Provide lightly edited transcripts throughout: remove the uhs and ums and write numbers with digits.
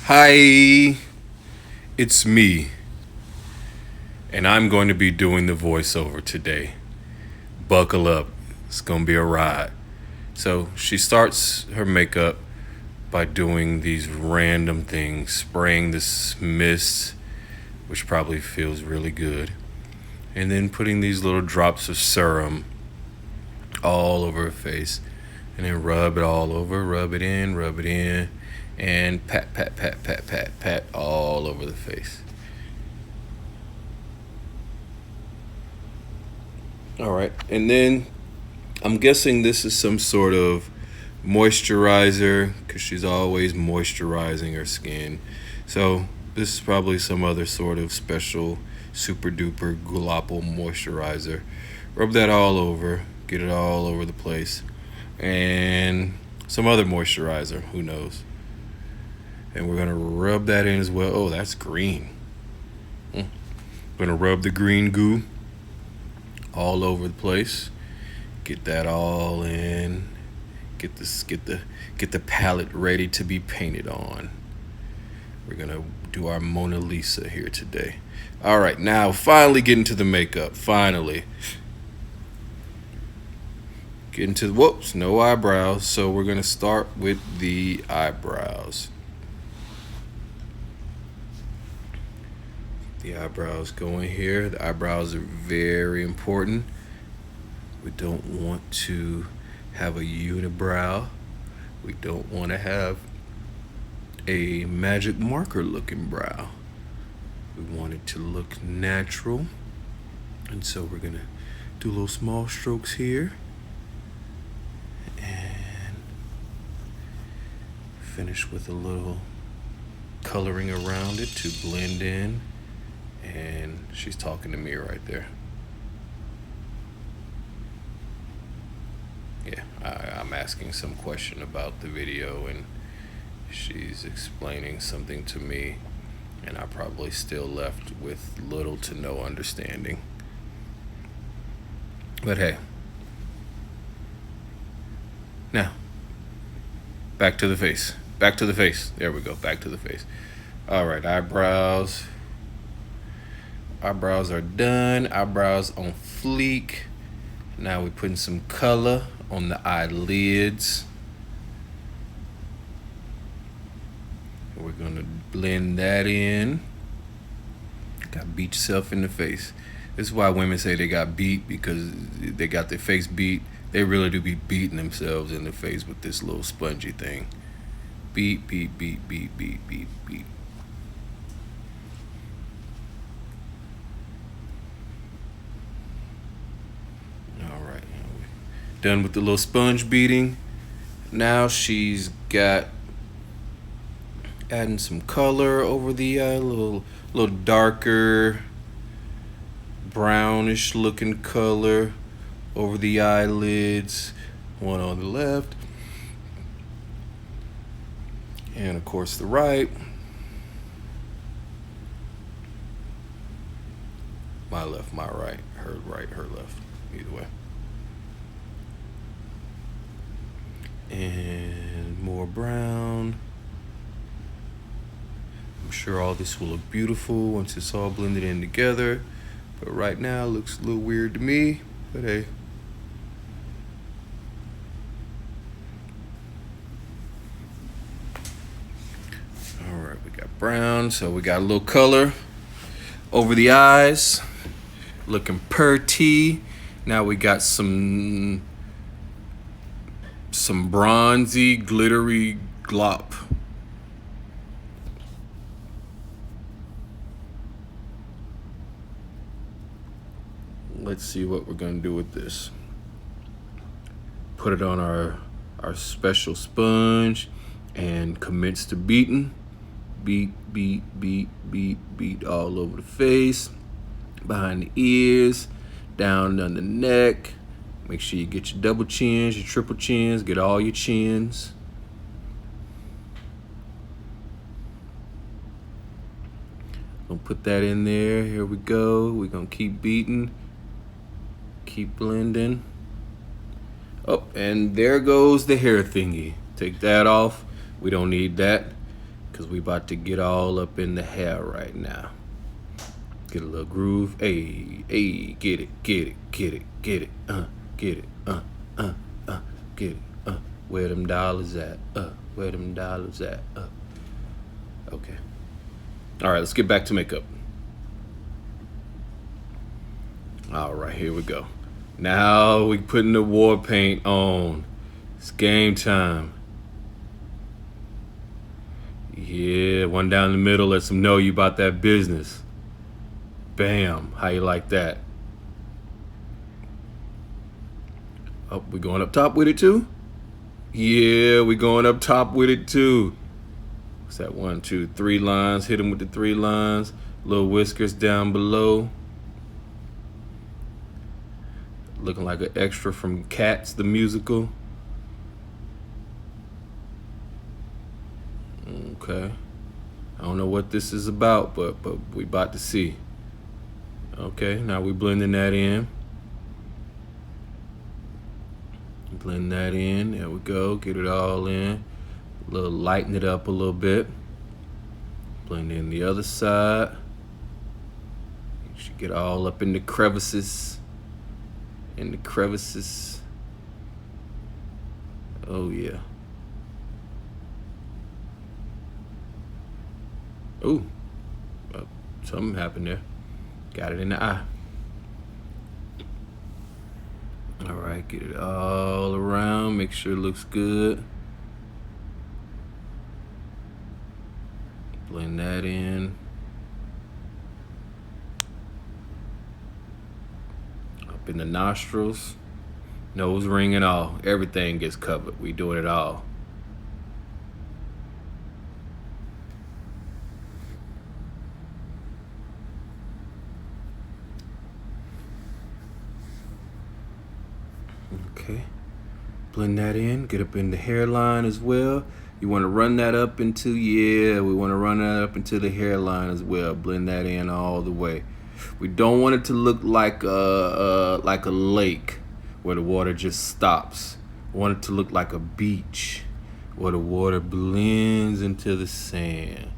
Hi, it's me, and I'm going to be doing the voiceover today. Buckle up, it's going to be a ride. So, she starts her makeup by doing these random things, spraying this mist, which probably feels really good, and then putting these little drops of serum all over her face, and then rub it all over, rub it in, and pat, pat, pat, pat, pat, pat all over the face. All right, and then I'm guessing this is some sort of moisturizer because she's always moisturizing her skin. So this is probably some other sort of special super duper gulapple moisturizer. Rub that all over, get it all over the place, and some other moisturizer, who knows. And we're gonna rub that in as well. Oh, that's green. Gonna rub the green goo all over the place. Get that all in. Get the palette ready to be painted on. We're gonna do our Mona Lisa here today. All right, now finally getting to the makeup. Finally. Getting to whoops, no eyebrows. So we're gonna start with the eyebrows. The eyebrows going here. The eyebrows are very important. We don't want to have a unibrow. We don't want to have a magic marker looking brow. We want it to look natural. And so we're gonna do little small strokes here and finish with a little coloring around it to blend in. And she's talking to me right there. Yeah, I'm asking some question about the video and she's explaining something to me, and I probably still left with little to no understanding. But hey, now back to the face. Back to the face. There we go. Back to the face. All right, eyebrows. Eyebrows are done. Eyebrows on fleek. Now we're putting some color on the eyelids. We're gonna blend that in. Got beat yourself in the face. This is why women say they got beat, because they got their face beat. They really do be beating themselves in the face with this little spongy thing. Beat, beat, beat, beat, beat, beat, beat. Done with the little sponge beating. Now she's got adding some color over the eye, a little darker brownish looking color over the eyelids. One on the left, and of course the right. My left, my right, her left, either way. And more brown. I'm sure all this will look beautiful once it's all blended in together, but right now it looks a little weird to me, but hey. All right, we got brown, so we got a little color over the eyes, looking pretty. Now we got some bronzy, glittery glop. Let's see what we're gonna do with this. Put it on our special sponge and commence to beating. Beat, beat, beat, beat, beat all over the face, behind the ears, down on the neck. Make sure you get your double chins, your triple chins, get all your chins. Gonna put that in there. Here we go. We're gonna keep beating, keep blending. Oh, and there goes the hair thingy. Take that off. We don't need that Cause we about to get all up in the hair right now. Get a little groove. Hey, hey, get it, get it, get it, get it, get it, get it, where them dollars at? Where them dollars at? Okay. All right, let's get back to makeup. All right, here we go. Now we putting the war paint on. It's game time. Yeah, one down the middle lets them know you about that business. Bam, how you like that? Oh, we going up top with it too? Yeah, we going up top with it too. What's that? 1, 2, 3 lines. Hit them with the 3 lines. Little whiskers down below. Looking like an extra from Cats the musical. Okay. I don't know what this is about, but we about to see. Okay, now we blending that in. Blend that in. There we go. Get it all in. A little lighten it up a little bit. Blend in the other side. You should get all up in the crevices. In the crevices. Oh yeah. Ooh. Something happened there. Got it in the eye. All right, get it all around. Make sure it looks good. Blend that in. Up in the nostrils. Nose ring and all. Everything gets covered. We doing it all. Okay, blend that in, get up in the hairline as well. You want to run that up into, we want to run that up into the hairline as well. Blend that in all the way. We don't want it to look like a lake where the water just stops. We want it to look like a beach where the water blends into the sand.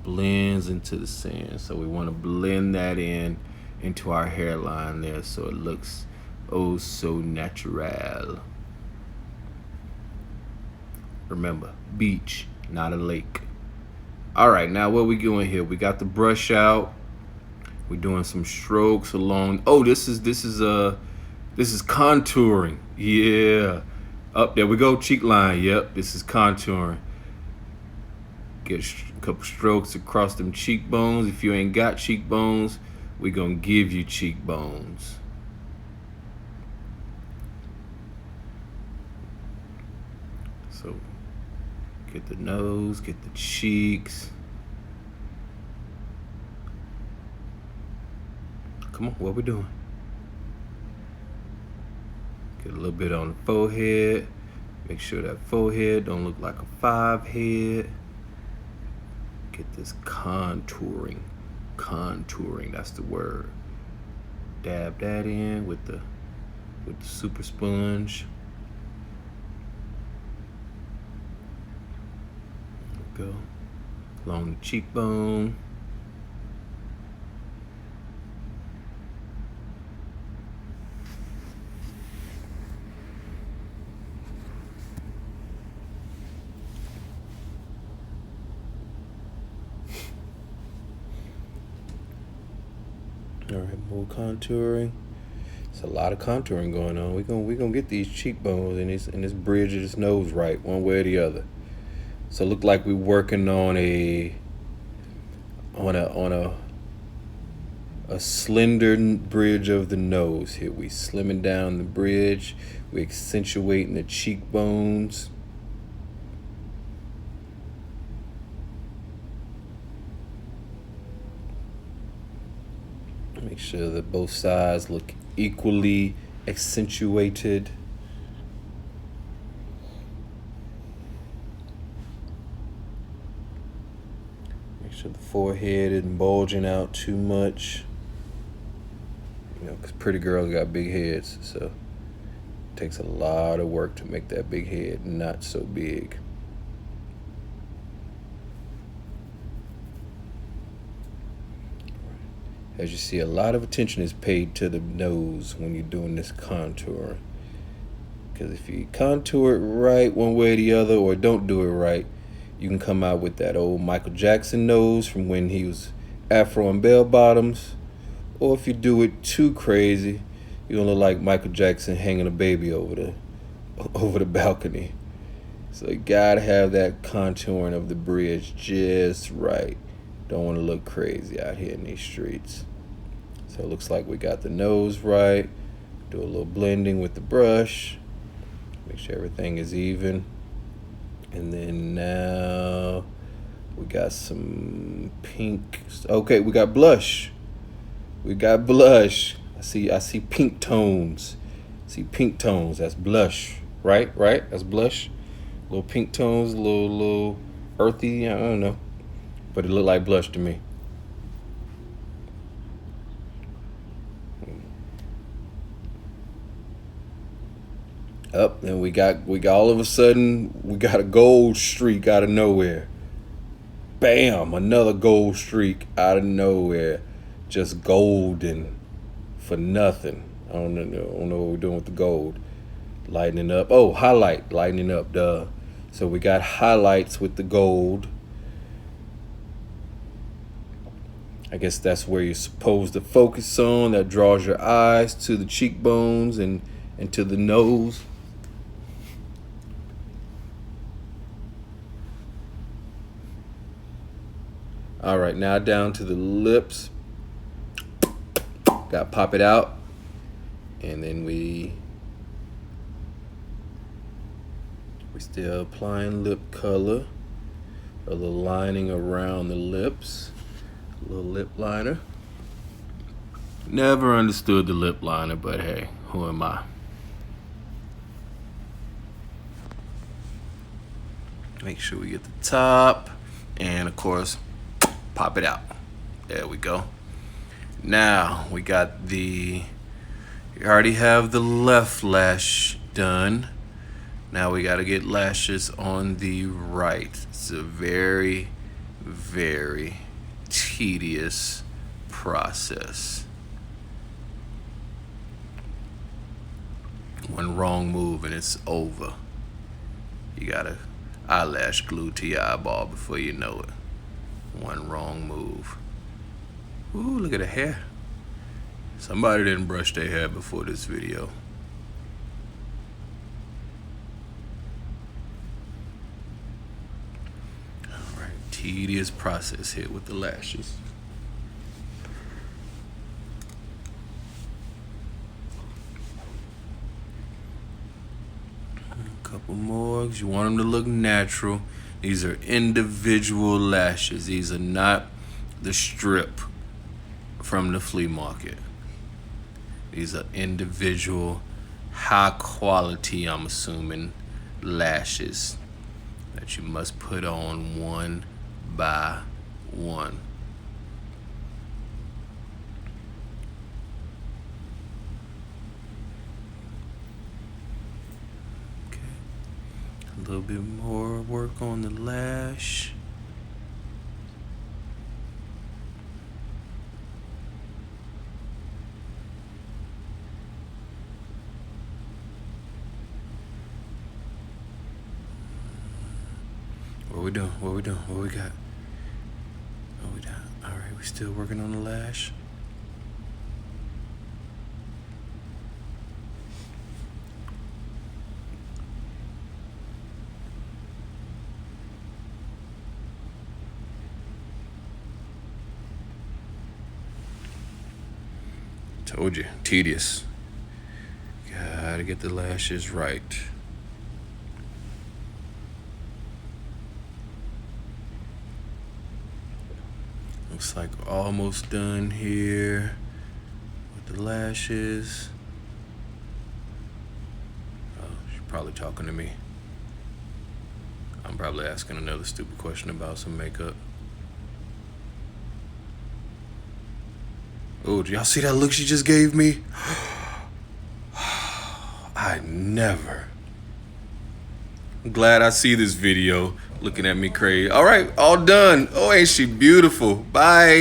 Blends into the sand. So we want to blend that in into our hairline there so it looks oh so natural. Remember, beach, not a lake. All right, now what we doing here? We got the brush out. We're doing some strokes along. Oh, this is contouring. Yeah. Up there we go, cheek line. Yep, this is contouring. Get a couple strokes across them cheekbones. If you ain't got cheekbones, we gonna give you cheekbones. So get the nose, get the cheeks. Come on, what we doing? Get a little bit on the forehead. Make sure that forehead don't look like a 5 head. Get this contouring. Contouring, that's the word. Dab that in with the super sponge. Go along the cheekbone. All right, more contouring. It's a lot of contouring going on. We're gonna get these cheekbones and this bridge of this nose right, one way or the other. So it look like we're working on a slender bridge of the nose here. We slimming down the bridge. We accentuating the cheekbones. Make sure that both sides look equally accentuated. Make sure the forehead isn't bulging out too much. You know, because pretty girls got big heads, so it takes a lot of work to make that big head not so big. As you see, a lot of attention is paid to the nose when you're doing this contour. Because if you contour it right one way or the other, or don't do it right, you can come out with that old Michael Jackson nose from when he was afro and bell bottoms. Or if you do it too crazy, you're gonna look like Michael Jackson hanging a baby over the balcony. So you gotta have that contouring of the bridge just right. Don't want to look crazy out here in these streets. So it looks like we got the nose right. Do a little blending with the brush. Make sure everything is even. And then now we got some pink. Okay, we got blush. We got blush. I see pink tones. Pink tones. That's blush. Right? That's blush. Little pink tones, a little earthy. I don't know. But it looked like blush to me. Up, and we got all of a sudden we got a gold streak out of nowhere. Bam, another gold streak out of nowhere. Just golden for nothing. I don't know what we're doing with the gold. Lightening up. Oh, highlight, lightening up, duh. So we got highlights with the gold. I guess that's where you're supposed to focus on. That draws your eyes to the cheekbones and to the nose. All right, now down to the lips. Got to pop it out. And then we're still applying lip color. A little lining around the lips. A little lip liner. Never understood the lip liner, but hey, who am I? Make sure we get the top, and of course, pop it out. There we go. Now we got you already have the left lash done. Now we got to get lashes on the right. It's a very, very tedious process. One wrong move and it's over. You gotta eyelash glue to your eyeball before you know it. One wrong move. Ooh, look at the hair. Somebody didn't brush their hair before this video. All right, tedious process here with the lashes. A couple more, 'cause you want them to look natural. These are individual lashes. These are not the strip from the flea market. These are individual, high quality, I'm assuming, lashes that you must put on one by one. Okay, a little bit more work on the lash. What we doing? What we doing? What we got? What we done? All right, we still working on the lash. Told you, tedious. Gotta get the lashes right. Looks like we're almost done here with the lashes. Oh, she's probably talking to me. I'm probably asking another stupid question about some makeup. Oh, do y'all see that look she just gave me? I never. I'm glad I see this video looking at me crazy. All right, all done. Oh, ain't she beautiful? Bye.